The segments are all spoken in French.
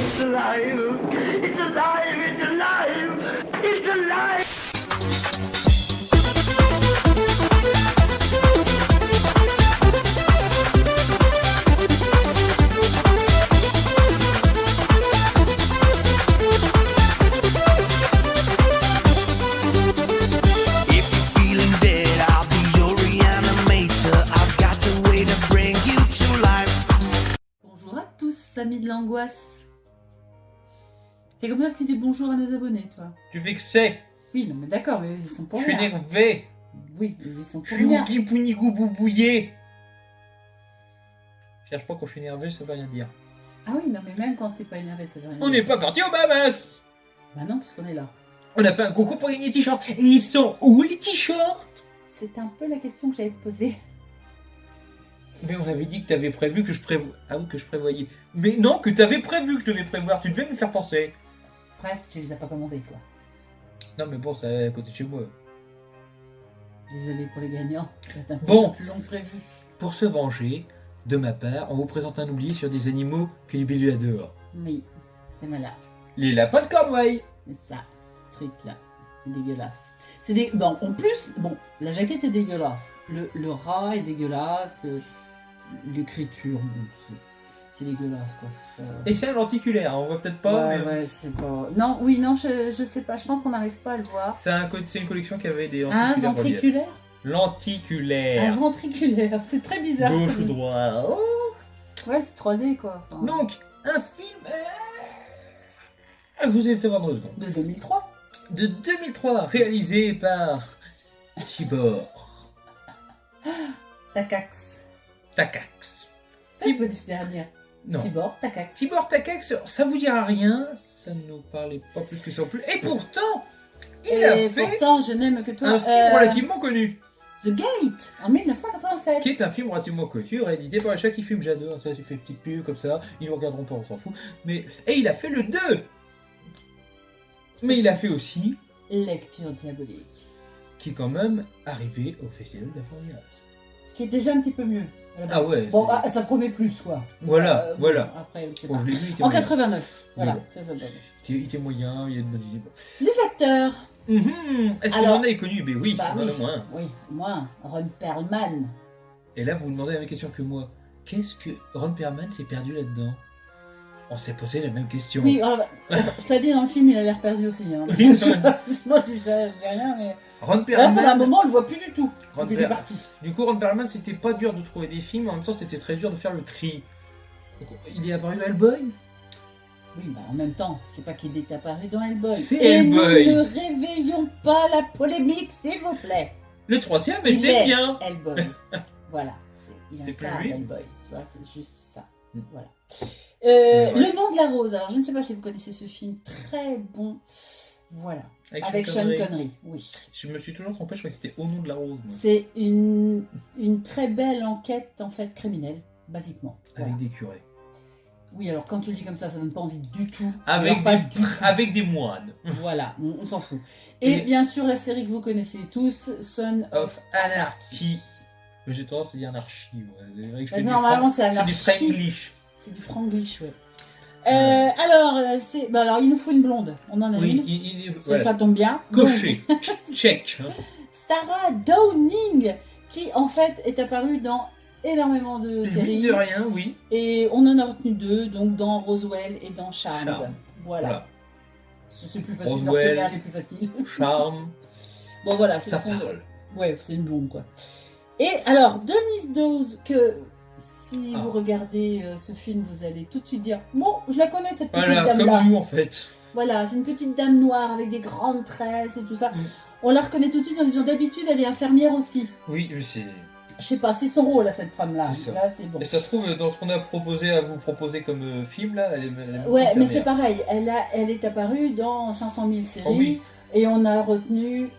It's alive! It's alive! It's alive! It's alive! If you're feeling dead, I'll be your reanimator. I've got the way to bring you to life. Bonjour à tous, amis de l'angoisse. C'est comme ça que tu dis bonjour à nos abonnés, toi. Tu vexais. Oui, non, mais d'accord, mais ils y sont pour Je suis rien. énervé. Oui, ils y sont Je pour suis rien. ouki pounigou boubouillé. Cherche pas quand je suis énervé, ça veut rien dire. Ah oui, non, mais même quand t'es pas énervé, ça veut rien On dire. n'est pas parti au Bahamas. Bah non, puisqu'on est là. On a fait un concours pour gagner des t-shirts. Et ils sont où les t-shirts? C'est un peu la question que j'allais te poser. Mais on avait dit que t'avais prévu que je prévois. Ah oui, que je prévoyais. Mais non, que t'avais prévu que je devais prévoir. Tu devais me faire penser. Bref, tu les as pas commandés, quoi. Non, mais bon, c'est à côté de chez moi. Désolé pour les gagnants. Ça va être un petit Bon. peu plus long que prévu. Pour se venger, de ma part, on vous présente un oublié sur des animaux que les Billy adorent. Oui, c'est malade. Les lapins de Cornouailles. Mais ça, ce truc-là, c'est dégueulasse. C'est des... Bon, en plus, bon, la jaquette est dégueulasse. Le rat est dégueulasse. L'écriture, bon, c'est dégueulasse, quoi. Et c'est un lenticulaire, hein, on voit peut-être pas, Ouais, mais ouais, c'est pas... Non, oui, non, je sais pas. Je pense qu'on n'arrive pas à le voir. c'est une collection qui avait des Un lenticulaires reliés. ventriculaire. Un Lenticulaire. ventriculaire. C'est très bizarre. Gauche ou droit. Oh. Ouais, c'est 3D, quoi. Enfin, Donc, un film. Vous allez le savoir dans 2 secondes. de 2003. De 2003, réalisé par Tibor Takax. Takacs. C'est pas difficile à dire. Non. Tibor, Takax. Tibor Takacs, ça vous dira rien, ça ne nous parlait pas plus que ça non plus. Et pourtant, il a Et fait pourtant, je n'aime que toi. un film relativement connu. The Gate, en 1987. Qui est un film relativement connu, réédité par les chats qui fument, j'adore, ça, il fait une petite pub comme ça, ils ne regarderont pas, on s'en fout. Mais... Et il a fait le 2. Mais il a fait aussi, Lecture diabolique. qui est quand même arrivé au Festival d'Avoriaz. Ce qui est déjà un petit peu mieux. à la base. Ah ouais. Bon, c'est- ah, ça promet plus, quoi. Voilà, Bon, voilà. après, je sais Bon, pas. je l'ai vu, il était En moyen. 89, voilà, Oui. ça donne. Il était moyen, il y a de bonnes idées. Bon. Les acteurs. Est-ce que Alors- vous en avez connu? Ben oui, Bah il y en oui. a moins. Oui, moi, Ron Perlman. Et là, vous vous demandez la même question que moi. Qu'est-ce que Ron Perlman s'est perdu là-dedans? On s'est posé la même question. Oui, alors, cela dit, dans le film, il a l'air perdu aussi. Hein. Oui, c'est vrai. Moi, je dis rien, mais. Ron Là, pendant un Perlman, moment, on le voit plus du tout. Ron Il est Per- parti. du coup, Ron Perlman, c'était pas dur de trouver des films, en même temps, c'était très dur de faire le tri. Donc, il est apparu dans Hellboy. Oui, bah en même temps, c'est pas qu'il est apparu dans Hellboy. C'est Et Hellboy. nous ne réveillons pas la polémique, s'il vous plaît. Le troisième Il était est bien. Hellboy. Voilà. Il C'est plus incarne lui. Hellboy. Tu vois, c'est juste ça. Mm. Voilà. C'est vrai. Le nom de la rose. Alors, je ne sais pas si vous connaissez ce film. Très bon. Voilà. Avec Sean Connery. Oui. Je me suis toujours trompé, je croyais que c'était Au nom de la rose. moi. C'est une très belle enquête, en fait, criminelle, basiquement. Voilà. Avec des curés. Oui, alors quand tu le dis comme ça donne pas envie du tout. Avec Alors, pas des, du tout. avec des moines. Voilà, on s'en fout. Et, Et- bien sûr, la série que vous connaissez tous, Son of Of Anarchy. J'ai tendance à dire anarchie. Ouais. C'est vrai que je fais du Normalement, franc- c'est je fais du anarchie. franglish. C'est du franglish, ouais. Ouais. Alors, il nous faut une blonde. On en a Oui, une. il Ça, ça tombe bien. Coché. Check. Donc, Sarah Downing, qui en fait est apparue dans énormément de séries. Mine de rien, oui. Et on en a retenu 2, donc dans Roswell et dans Charmed. Charmed. Voilà. Voilà. C'est plus facile de Roswell. retenir les plus faciles. Charme. Bon, voilà, c'est Ça son. parle. Ouais, c'est une blonde, quoi. Et alors, Denise Dawes, que si Ah. vous regardez ce film, vous allez tout de suite dire bon, je la connais, cette petite Voilà, dame-là. comme nous en fait. Voilà, c'est une petite dame noire avec des grandes tresses et tout ça. Mm. On la reconnaît tout de suite en disant d'habitude, elle est infirmière aussi. Oui, c'est. Je sais pas, c'est son rôle à cette femme-là. C'est ça. Là, c'est bon. Et ça se trouve, dans ce qu'on a proposé à vous proposer comme film, là, elle est Ouais, mais infirmière. c'est pareil. Elle est apparue dans 500 000 séries. Oh oui. Et on a retenu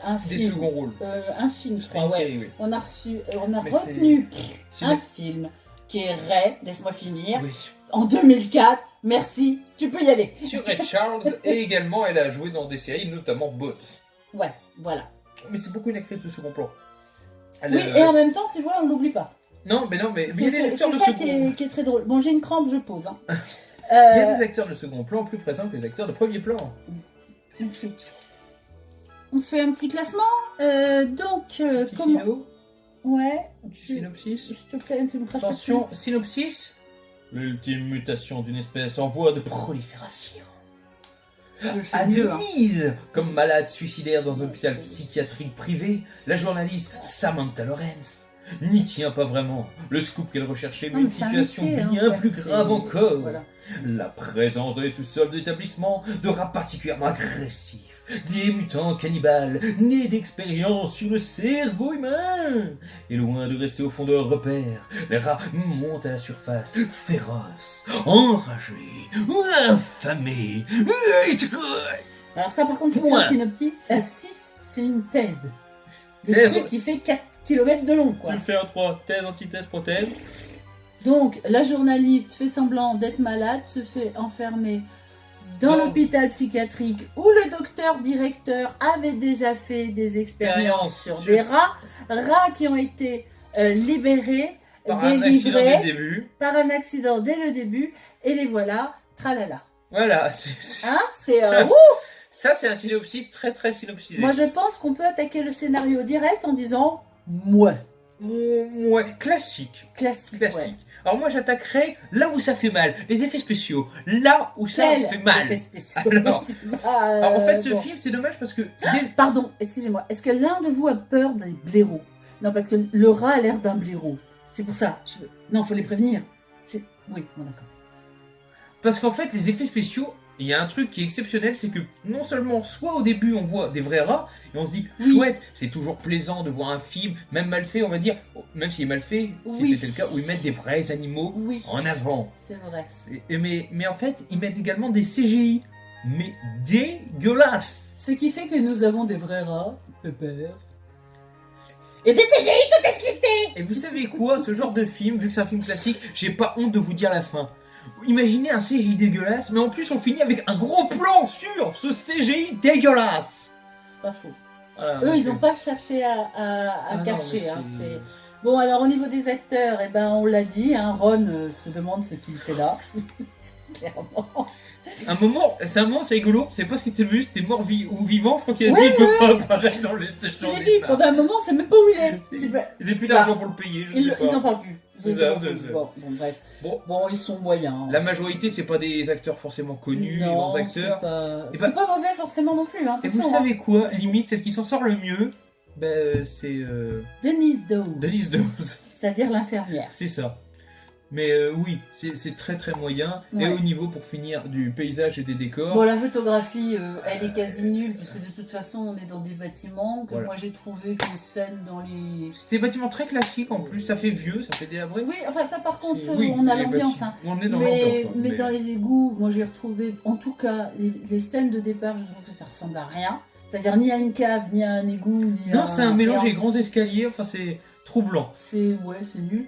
un Des film. seconds rôles. Un film, je crois, Une ouais. série, oui. On a reçu, on a Mais retenu c'est- un c'est- film qui est Ray, laisse-moi finir, Oui. en 2004. Merci, tu peux y aller. Sur Red Charles, et également, elle a joué dans des séries, notamment Bots. Ouais, voilà. Mais c'est beaucoup une actrice de second plan. Elle, Oui, et en même temps, tu vois, on l'oublie pas. Non, mais il y a des C'est acteurs de ça second. qui est très drôle. Bon, j'ai une crampe, je pose. Hein. Il y a des acteurs de second plan plus présents que les acteurs de premier plan. Merci. On se fait un petit classement. Donc, Petit comment... sino, Ouais. petit synopsis. S'il te plaît, tu me craches pas dessus. Attention, synopsis. L'ultime mutation d'une espèce en voie de prolifération. Je le fais mieux, hein. Admise comme malade suicidaire dans un hôpital psychiatrique privé, la journaliste Samantha Lawrence n'y tient pas vraiment. Le scoop qu'elle recherchait, mais Non, une mais c'est un situation métier, hein, bien en fait, plus c'est- grave encore. Voilà. La présence dans les sous-sols de l'établissement de rats particulièrement agressifs, des mutants cannibales, nés d'expérience sur le cerveau humain. Et loin de rester au fond de leur repère, les rats montent à la surface, féroces, enragés, affamés. Alors ça, par contre, c'est Point. pas un synoptique. 6, c'est une thèse. Le Thèse. truc qui fait 4 km de long, quoi. Tu fais un 3, thèse, antithèse, prothèse. Donc, la journaliste fait semblant d'être malade, se fait enfermer dans Non. l'hôpital psychiatrique où le docteur directeur avait déjà fait des expériences sur des rats qui ont été libérés, Par un accident dès le délivrés début. par un accident dès le début, et les voilà, tralala. Voilà, Hein, c'est ouh. ça c'est un synopsis très très synopsisé. Moi, je pense qu'on peut attaquer le scénario direct en disant ouais, Ouais, classique. classique. Classique. Ouais. Alors moi j'attaquerai là où ça fait mal, les effets spéciaux, là où ça Quel fait mal. effet spécial. Alors, Ah, Alors en fait ce bon. film c'est dommage parce que Pardon, excusez-moi. Est-ce que l'un de vous a peur des blaireaux? Non, parce que le rat a l'air d'un blaireau. C'est pour ça. Non, faut les prévenir. Oui, bon, d'accord. parce qu'en fait les effets spéciaux, il y a un truc qui est exceptionnel, c'est que non seulement soit au début on voit des vrais rats et on se dit Oui. chouette, c'est toujours plaisant de voir un film même mal fait, on va dire, même s'il est mal fait, Oui. si c'était le cas où ils mettent des vrais animaux Oui, en avant. c'est vrai. Mais en fait ils mettent également des CGI, mais dégueulasses. Ce qui fait que nous avons des vrais rats, pépère. Et des CGI tout excités. Et vous savez quoi, ce genre de film, vu que c'est un film classique, j'ai pas honte de vous dire la fin. Imaginez un CGI dégueulasse, mais en plus on finit avec un gros plan sur ce CGI dégueulasse. C'est pas faux. Voilà, Eux, donc, ils n'ont pas cherché à non, cacher. mais Hein, c'est- c'est- Bon, alors au niveau des acteurs, eh ben, on l'a dit, hein, Ron se demande ce qu'il fait là. Clairement. Un moment, c'est rigolo, c'est pas ce qui était vu, c'était mort ou vivant, je crois qu'il a dit Ouais, il peut pas apparaître dans les Je l'ai dit, pendant un moment, c'est même pas où il est. Ils avaient plus c'est d'argent pas- pour le payer, je Ils sais en pas. parlent plus. C'est Ils ça, en parlent c'est plus. ça. Bon, ils Bon, ils sont moyens. la majorité c'est pas des acteurs forcément connus, les grands Non, acteurs. c'est Et pas mauvais forcément non plus. Hein, Et vous attention, hein. savez quoi, limite celle qui s'en sort le mieux, c'est Denise Dawes, Denise Dawes. c'est-à-dire l'infirmière. C'est ça. Mais oui, c'est très très moyen. Et Ouais. au niveau, pour finir, du paysage et des décors, Bon, la photographie, elle est quasi nulle, puisque de toute façon, on est dans des bâtiments. Que Voilà. moi, j'ai trouvé que les scènes dans les. c'est des bâtiments très classiques en plus, ça fait vieux, ça fait délabré. Oui, enfin, ça, par contre, Oui, on a les l'ambiance. bâtiments. Hein. On est dans l'ambiance. Mais, quoi. mais dans les égouts, moi, j'ai retrouvé, en tout cas, les scènes de départ, je trouve que ça ressemble à rien. C'est-à-dire ni à une cave, ni à un égout, ni à. Non, c'est un mélange rien. des grands escaliers, enfin c'est troublant. C'est nul.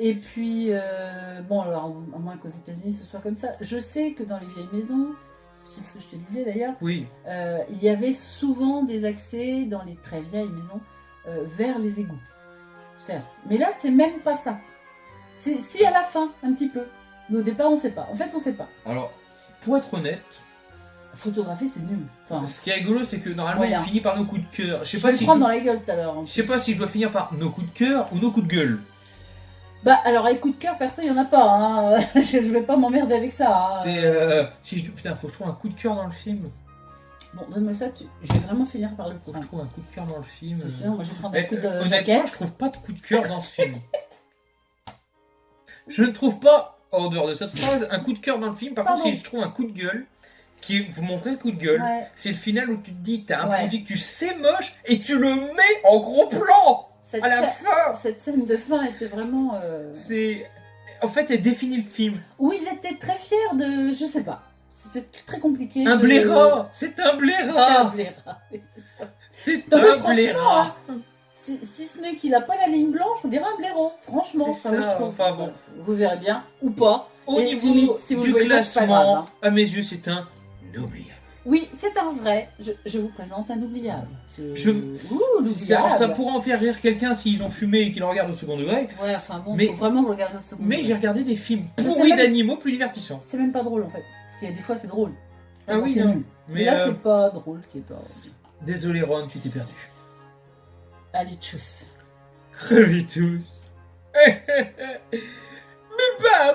Et puis, bon, alors, à moins qu'aux États-Unis ce soit comme ça. Je sais que dans les vieilles maisons, c'est ce que je te disais d'ailleurs, Oui, il y avait souvent des accès dans les très vieilles maisons vers les égouts. Certes. Mais là, c'est même pas ça. C'est si à la fin, un petit peu. Mais au départ, on sait pas. En fait, on sait pas. alors, pour être honnête, Photographier, c'est nul. Enfin, ce qui est rigolo, c'est que normalement, Moyen. on finit par nos coups de cœur. je vais le prendre dans la gueule tout à l'heure. Je sais pas si je dois finir par nos coups de cœur ou nos coups de gueule. Bah, alors, avec coup de cœur, perso, il y en a pas. Hein. Je vais pas m'emmerder avec ça. Hein. C'est putain, faut que je trouve un coup de cœur dans le film. Bon, donne-moi ça, je vais vraiment finir par le Faut que prendre. je trouve un coup de cœur dans le film. C'est ça, moi je vais prendre un Eh, coup de honnêtement, jaquette. je trouve pas de coup de cœur dans ce film. Je ne trouve pas, en dehors de cette phrase, un coup de cœur dans le film. Par contre, Pardon. si je trouve un coup de gueule, qui est mon vrai coup de gueule, Ouais. c'est le final où tu te dis, t'as un Ouais. produit que tu sais moche et tu le mets en gros plan Cette, à la scè- fin. cette scène de fin était vraiment. C'est, en fait, elle définit le film. Où ils étaient très fiers de. Je sais pas. C'était très compliqué. Un de- blaireau, c'est un C'est un blaireau, blaireau, oui, c'est ça. c'est Non, mais un franchement, blaireau. Si ce n'est qu'il a pas la ligne blanche, on dirait un blaireau. Franchement, C'est ça, moi, ça, je trouve. enfin, bon. Vous verrez bien, ou pas. Au Et niveau limite, si vous du le voyez pas, c'est pas classement, grave, hein. à mes yeux, c'est un n'oubliable. Oui, c'est un vrai. Je vous présente un oubliable. Ouh, Ça l'oubliable. pourrait en faire rire quelqu'un s'ils ont fumé et qu'ils le regardent au second degré. Ouais, enfin bon, Mais- faut vraiment le regarder au second Mais degré. j'ai regardé des films C'est pourris même- d'animaux plus divertissants. C'est même pas drôle en fait. Parce qu'il y a des fois c'est drôle. Ah oui, c'est non. nul. Mais Mais là c'est pas drôle, c'est pas. désolé Ron, tu t'es perdu. Allez, tchuss. Crevez tous. Mais pas